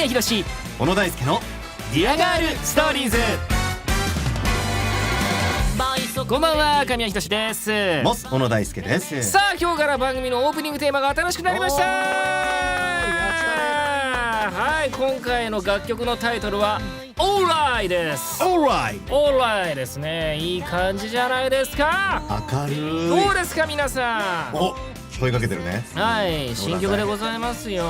谷博史、小野大輔のディアガールストーリーズ。こんばんは、神谷博史です。モス小野大輔です。さあ、今日から番組のオープニングテーマが新しくなりました。はい、今回の楽曲のタイトルはオーライです。オーライオーライですね。いい感じじゃないですか。明るい。どうですか皆さん。お、声かけてるね。はい、新曲でございますよ。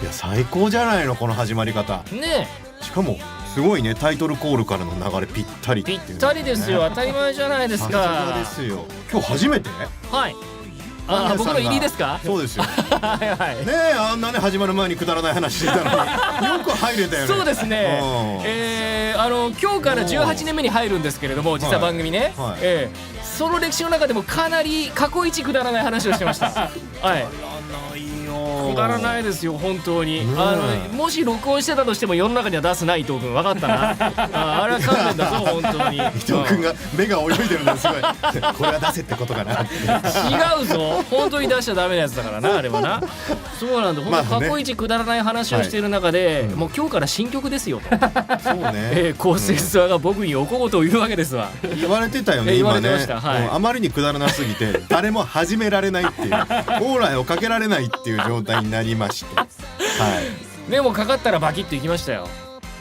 いや、最高じゃないのこの始まり方ね。しかもすごいね、タイトルコールからの流れぴったりっていう、ね、ぴったりですよ。当たり前じゃないですか。さすがですよ。今日初めて。はい。あ、僕の入りですか。そうですよ。はいはい。ねえ、あんなね始まる前にくだらない話してたのによく入れたよね。そうですね。今日から18年目に入るんですけれども、実は番組ね、はい、その歴史の中でもかなり過去一くだらない話をしてました。はい。くだらないですよ本当に。もし録音してたとしても世の中には出すな伊藤君、分かったな。あれは勘弁だぞ本当に。伊藤君が目が泳いでるんですごい。これは出せってことかな。違うぞ、本当に出しちゃダメなやつだからな、あれはな。そうなんだ、本当過去一くだらない話をしている中で、もう今日から新曲ですよと。そうね。構成ツアーが僕にお小言を言うわけですわ。言われてたよね今ね。はい、あまりにくだらなすぎて誰も始められないっていう、オーライをかけられないっていう状態になりまして、はい、でもかかったらバキッといきましたよ。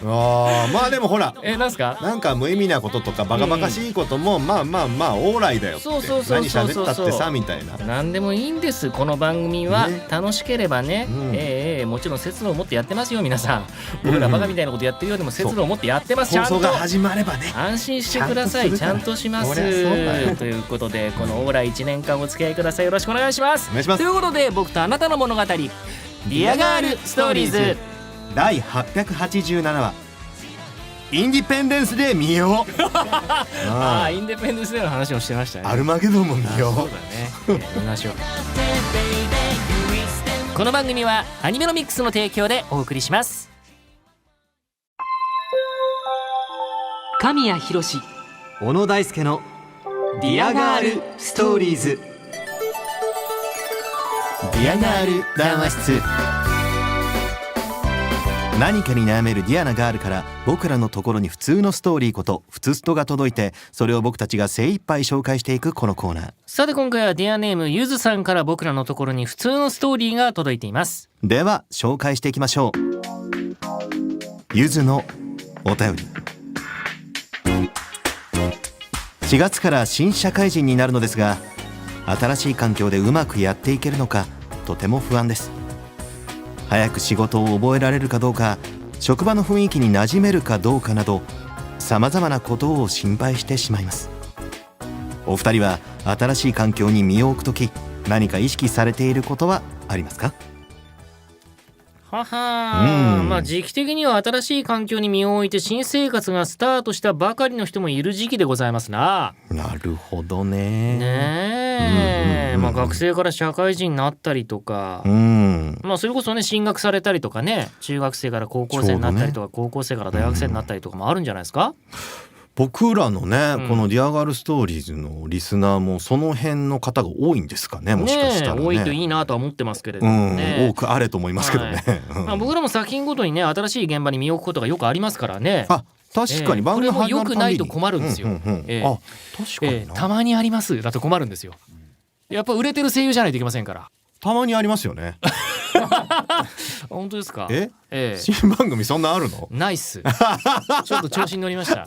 まあでもほら、なんすか、なんか無意味なこととかバカバカしいことも、まあまあまあオーライだよって、何喋ったってさみたいな。何でもいいんです。この番組は楽しければね、もちろん節度を持ってやってますよ皆さん。僕らバカみたいなことやってるようでも節度を持ってやってます。放送が始まればね、安心してください。ちゃんとしますということで、このオーライ1年間お付き合いください。よろしくお願いします。ということで、僕とあなたの物語、ディアガールストーリーズ第887話、インディペンデンスデー見よう。インディペンデンスデーの話をしてましたね。アルマゲドンも見よう。そうだね。見ましょう。この番組はアニメのミックスの提供でお送りします。神谷博史、小野大輔のディアガールストーリーズ。ディアガール談話室。何かに悩めるディアなガールから僕らのところに普通のストーリーことふつストが届いて、それを僕たちが精一杯紹介していくこのコーナー。さて今回はディアネームゆずさんから僕らのところに普通のストーリーが届いています。では紹介していきましょう。ゆずのお便り。4月から新社会人になるのですが、新しい環境でうまくやっていけるのかとても不安です。早く仕事を覚えられるかどうか、職場の雰囲気に馴染めるかどうかなど、さまざまなことを心配してしまいます。お二人は新しい環境に身を置くとき、何か意識されていることはありますか？はは、時期的には新しい環境に身を置いて新生活がスタートしたばかりの人もいる時期でございますな。なるほどね。学生から社会人になったりとか、それこそね、進学されたりとかね、中学生から高校生になったりとか、高校生から大学生になったりとかもあるんじゃないですか。僕らのね、このディアガールストーリーズのリスナーもその辺の方が多いんですかね、もしかしたらね。多いといいなとは思ってますけれどもね。多くあれと思いますけどね。僕らも作品ごとにね、新しい現場に身を置くことがよくありますからね。確かに番組これも良くないと困るんですよ。確かにたまにありますだと困るんですよ。やっぱ売れてる声優じゃないといけませんから。たまにありますよね。本当ですか。新番組そんなあるの？ナイス。ちょっと調子に乗りました。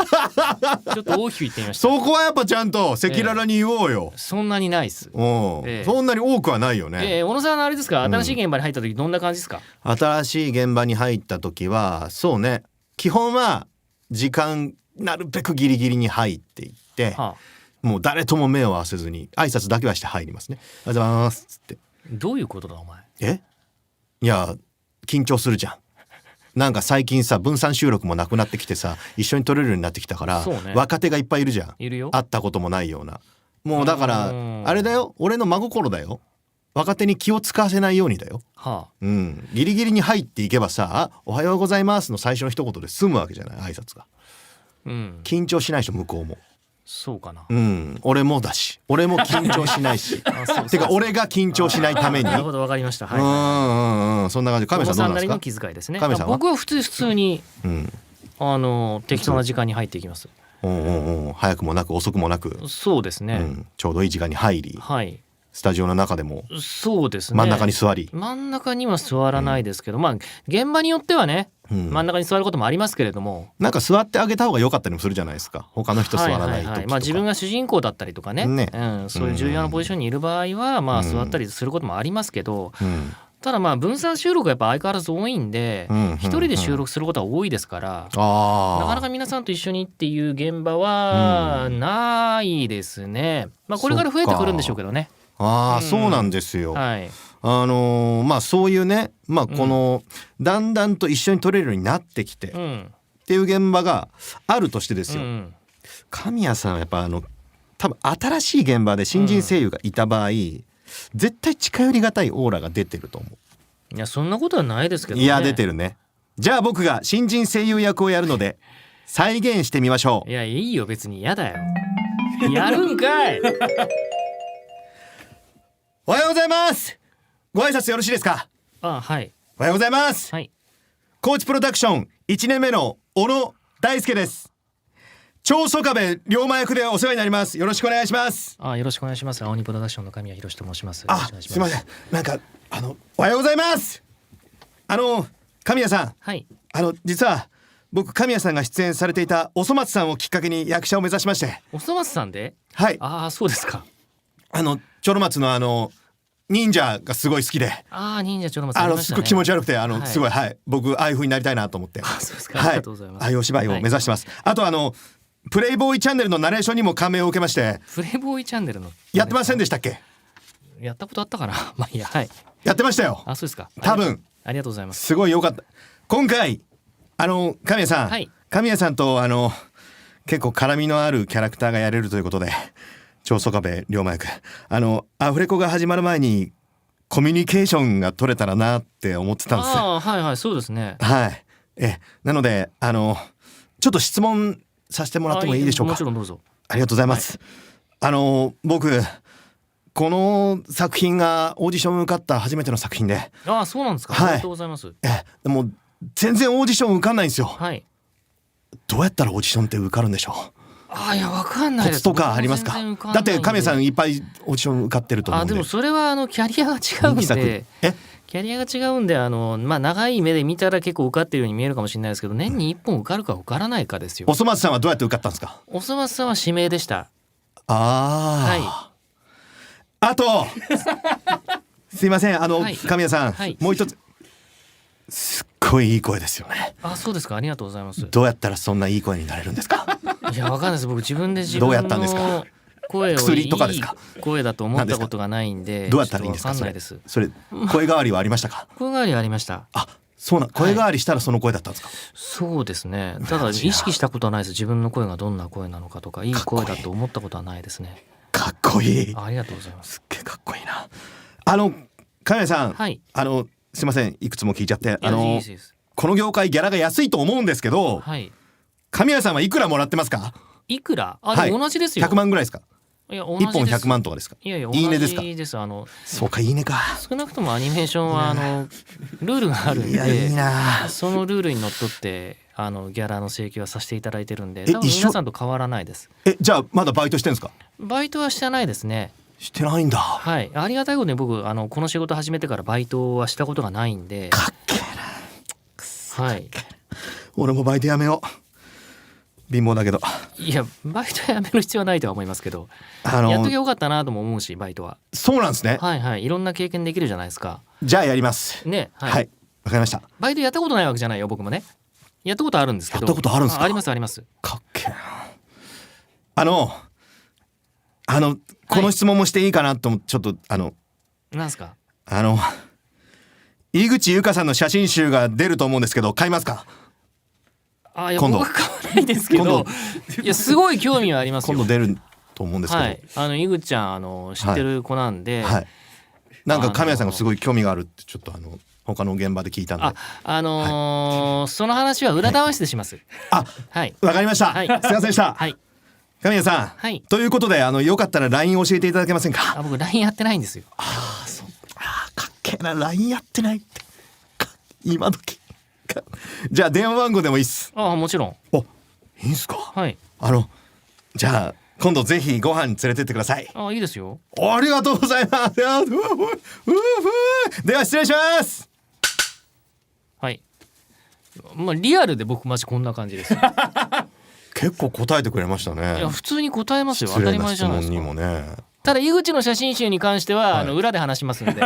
ちょっと大きく言ってみました。そこはやっぱちゃんと赤裸々に言おうよ。そんなにナイス。そんなに多くはないよね。小野さんあれですか、新しい現場に入った時どんな感じですか？新しい現場に入った時はそうね、基本は時間なるべくギリギリに入っていって、もう誰とも目を合わせずに挨拶だけはして入りますね。おはようございますっつって。どういうことだお前。いや緊張するじゃん。なんか最近さ、分散収録もなくなってきてさ、一緒に撮れるようになってきたから、若手がいっぱいいるじゃん。いるよ。会ったこともないような。もうだからあれだよ、俺の真心だよ。若手に気を使わせないようにだよ。ギリギリに入っていけばさ、おはようございますの最初の一言で済むわけじゃない、挨拶が。緊張しない人向こうも。そうかな。俺もだし、俺も緊張しないしてか俺が緊張しないためになるほど、わかりました。はい。そんな感じ。亀さんどうなんですか？なりの気遣いですね。亀さんは僕は普通に適当な時間に入っていきます。早くもなく遅くもなく、そうですね、ちょうどいい時間に入り、はい、スタジオの中でもそうですね、真ん中に座り、真ん中には座らないですけど、まあ現場によってはね、真ん中に座ることもありますけれども、なんか座ってあげた方が良かったりもするじゃないですか、他の人座らない時とか、まあ自分が主人公だったりとかね、そういう重要なポジションにいる場合はまあ座ったりすることもありますけど、ただまあ分散収録がやっぱ相変わらず多いんで、一人で収録することは多いですから、なかなか皆さんと一緒にっていう現場はないですね。まあこれから増えてくるんでしょうけどね。そうなんですよ。はい、まあそういうね、まあこの、だんだんと一緒に撮れるようになってきて、っていう現場があるとしてですよ、神谷さんはやっぱ多分新しい現場で新人声優がいた場合、絶対近寄りがたいオーラが出てると思う。いやそんなことはないですけどね。いや出てるね。じゃあ僕が新人声優役をやるので再現してみましょう。いやいいよ、別に嫌だよやるんかいおはようございます。ご挨拶よろしいですか？はい。おはようございます。はい。高知プロダクション1年目の小野大輔です。超曽我部龍馬役でお世話になります。よろしくお願いします。よろしくお願いします。青鬼プロダクションの神谷博と申します。すいません。なんかおはようございます。神谷さん。はい。実は僕神谷さんが出演されていたおそ松さんをきっかけに役者を目指しまして。おそ松さんで？はい。そうですか。ちょろ松の忍者がすごい好きで、忍者ちょろ松ありましたね。すごい気持ち悪くてすごい、はい、僕ああいう風になりたいなと思って。そうですか。ありがとうございます。ああいうお芝居を目指してます。あとプレイボーイチャンネルのナレーションにも感銘を受けまして。プレイボーイチャンネルのやってませんでしたっけ？やったことあったかなまあいいや、はい。やってましたよ。そうですか。多分。ありがとうございます。すごい良かった。今回神谷さん、神谷さんと結構絡みのあるキャラクターがやれるということで、超曽我部龍馬役アフレコが始まる前にコミュニケーションが取れたらなって思ってたんです。はいはい、そうですね。はい。なのでちょっと質問させてもらってもいいでしょうか？もちろんどうぞ。ありがとうございます。僕この作品がオーディション受かった初めての作品で。そうなんですか。ありがとうございます。でも全然オーディション受かんないんですよ。はい。どうやったらオーディションって受かるんでしょう？いや、わかんないです。コツとかありますか？だって神谷さんいっぱいオーディション受かってると思うんで。でもそれはキャリアが違うんで。キャリアが違うんでまあ長い目で見たら結構受かってるように見えるかもしれないですけど、年に1本受かるか受からないかですよ。おそ松さんはどうやって受かったんですか？おそ松さんは指名でした。はい。あとすいません神谷さん、もう一つ。すっごいいい声ですよね。そうですか。ありがとうございます。どうやったらそんないい声になれるんですか？いや、わかんないです。僕自分で自分の声を薬とかですか？声だと思ったことがないんで。どうやったらいいんですか？それ声変わりはありましたか？声変わりはありました。そうな、声変わりしたらその声だったんですか？そうですね。ただ意識したことはないです。自分の声がどんな声なのかとか、いい声だと思ったことはないですね。かっこいい。ありがとうございます。すっげえかっこいいな。神谷さん、すいません、いくつも聞いちゃって。この業界ギャラが安いと思うんですけど、神谷さんはいくらもらってますか？いくら？でも同じですよ。100万ぐらいですか？1本100万とかですか？いやいや、いいねですか？そうか、いいねか。少なくともアニメーションはルールがあるんで、そのルールにのっとってギャラの請求はさせていただいてるんで、多分皆さんと変わらないです。じゃあまだバイトしてるんですか？バイトはしてないですね。してないんだ。はい、ありがたいことに僕この仕事始めてからバイトはしたことがないんで。かっけえな。はい。俺もバイトやめよう。貧乏だけど。いや、バイトやめる必要はないとは思いますけど、やっときゃよかったなとも思うし、バイトは。そうなんですね。はいはい、いろんな経験できるじゃないですか。じゃあやりますね。はい、わかりました。バイトやったことないわけじゃないよ、僕もね。やったことあるんですけど。やったことあるんですか？ありますあります。かっけえな。この質問もしていいかなと、ちょっとなんすか？井口優香さんの写真集が出ると思うんですけど、買いますか？いや、僕は買わないですけど、いや、すごい興味はありますよ。今度出ると思うんですけど、はい、井口ちゃん知ってる子なんで、はい、なんか神谷さんがすごい興味があるってちょっと他の現場で聞いたんで、はい、その話は裏回しでします。はい、わかりました。はい、すいませんでした。はい。神谷さん、はい。ということでよかったら LINE 教えていただけませんか？僕 LINE やってないんですよ。かっけえな、 LINE やってないって今時じゃあ電話番号でもいいっす。もちろん。お、いいんすか？はい。じゃあ今度ぜひご飯連れてってください。いいですよ。ありがとうございます。では失礼します。はい。リアルで僕マジこんな感じです。い結構答えてくれましたね。や普通に答えますよ。当失礼なたり前じゃない質ですか。問にもね。ただ井口の写真集に関しては、はい裏で話しますんで。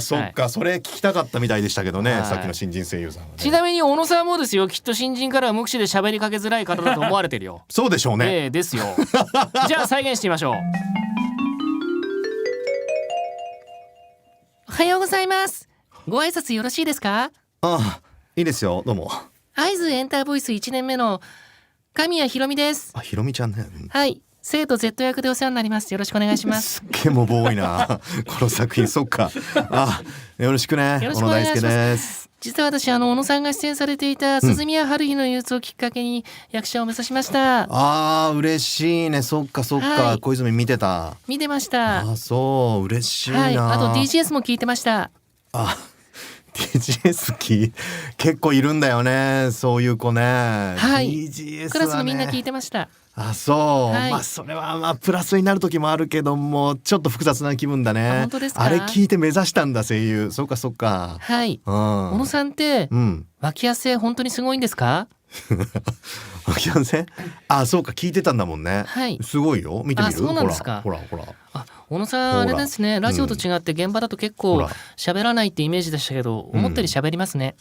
そっか、それ聞きたかったみたいでしたけどね、はいさっきの新人声優さんはね。ちなみに小野さんもですよ、きっと新人からは目視で喋りかけづらい方だと思われてるよ。そうでしょうね。ですよ。じゃあ再現してみましょう。おはようございます。ご挨拶よろしいですか？いいですよ、どうも。会津エンターボイス1年目の神谷ひろみです。ひろみちゃんね。はい、生徒 Z 役でお世話になります。よろしくお願いします。すっげえもうボーイなこの作品。そっか。よろしくね。よろしくお願いします小野大輔です。実は私小野さんが出演されていた鈴宮春日の憂鬱をきっかけに役者を目指しました。嬉しいね。そっかそっか、はい小泉見てた。見てました。そう嬉しいな。はい、あと DGS も聞いてました。DGS 結構いるんだよね、そういう子ね。はい、 DGS はね、クラスのみんな聞いてました。そう、はいそれはプラスになる時もあるけども、ちょっと複雑な気分だね。本当ですか？あれ聞いて目指したんだ、声優。そっかそっか。はい、小野さんって、脇汗本当にすごいんですか？脇汗？そうか、聞いてたんだもんね。はい、すごいよ。見てみる？そうなんですか。ほら小野さんあれですね、ラジオと違って現場だと結構喋らないってイメージでしたけど、思ったより喋りますね。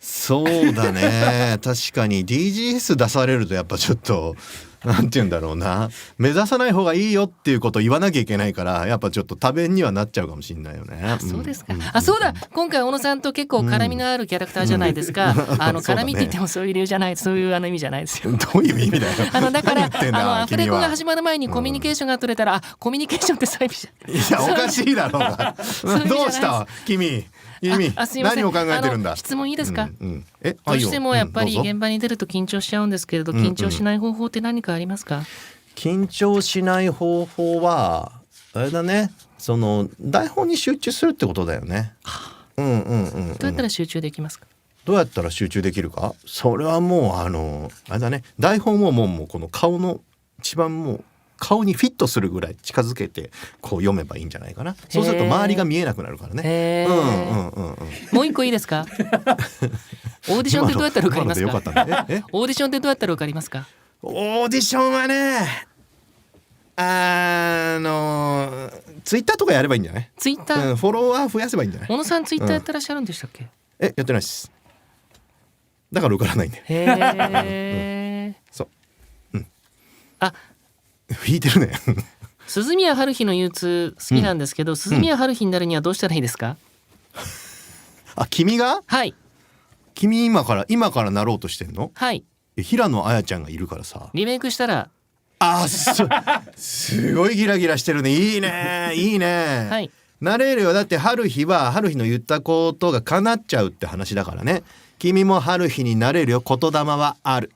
そうだね確かに DGS 出されるとやっぱちょっとなんて言うんだろうな、目指さない方がいいよっていうことを言わなきゃいけないから、やっぱちょっと多弁にはなっちゃうかもしれないよね。そうですか。そうだ、今回小野さんと結構絡みのあるキャラクターじゃないですか。絡みって言ってもそういう理由じゃない、そういう意味じゃないですよ。どういう意味だよ。だからアフレコが君は始まる前にコミュニケーションが取れたら、コミュニケーションってそういう意味じゃいやおかしいだろうがどうした君すいません、何を考えてるんだ。質問いいですか？どうしてもやっぱり現場に出ると緊張しちゃうんですけれど、緊張しない方法って何かありますか？緊張しない方法はあれだね、その台本に集中するってことだよね。どうやったら集中できますか？どうやったら集中できるか、それはもうあれだね、台本をもうこの顔の一番もう顔にフィットするぐらい近づけてこう読めばいいんじゃないかな。そうすると周りが見えなくなるからね。もう一個いいですか？オーディションってどうやったら受かりますか？今のでよかったね。オーディションってどうやったら受かりますか？オーディションはね、ツイッターとかやればいいんじゃない？ツイッター、フォロワー増やせばいいんじゃない？小野さんツイッターやってらっしゃるんでしたっけ？やってないです。だから受からないんだよ。そう。引いてるね。鈴宮春日の憂鬱好きなんですけど、鈴宮春日になるにはどうしたらいいですか？君が？はい。君今からなろうとしてんの？はい。平野綾ちゃんがいるからさ。リメイクしたら。すごいギラギラしてるね。いいねいいね。はい。なれるよ。だって春日は春日の言ったことが叶っちゃうって話だからね。君も春日になれるよ。言霊はある。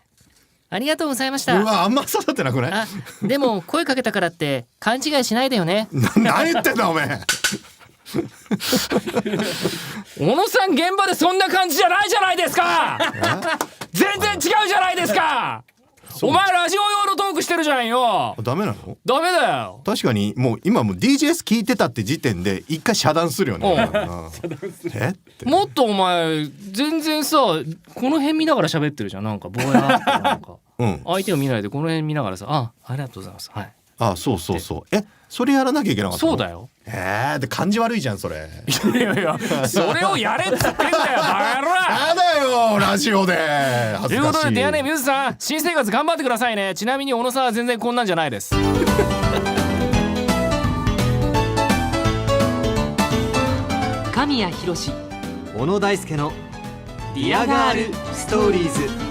ありがとうござざいました。うわ、あんま刺さってなくない？でも声かけたからって勘違いしないでよね。何言ってんだおめえ。小野さん現場でそんな感じじゃないじゃないですか。全然違うじゃないですか。お前ラジオ用のトークしてるじゃんよ。ダメなの？ダメだよ。確かにもう今も DJS 聞いてたって時点で一回遮断するよね。もっとお前全然さ、この辺見ながら喋ってるじゃん。なんかぼやってなんか、相手を見ないでこの辺見ながらさ、ありがとうございます。はい。そうそれやらなきゃいけなかったの？そうだよ。で感じ悪いじゃんそれ。いやそれをやれっつってんだよバカ野郎。やだよラジオで恥ずかしい。ということでデアネミューズさん、新生活頑張ってくださいね。ちなみに小野さんは全然こんなんじゃないです。神谷博史、小野大輔のディアガールストーリーズ。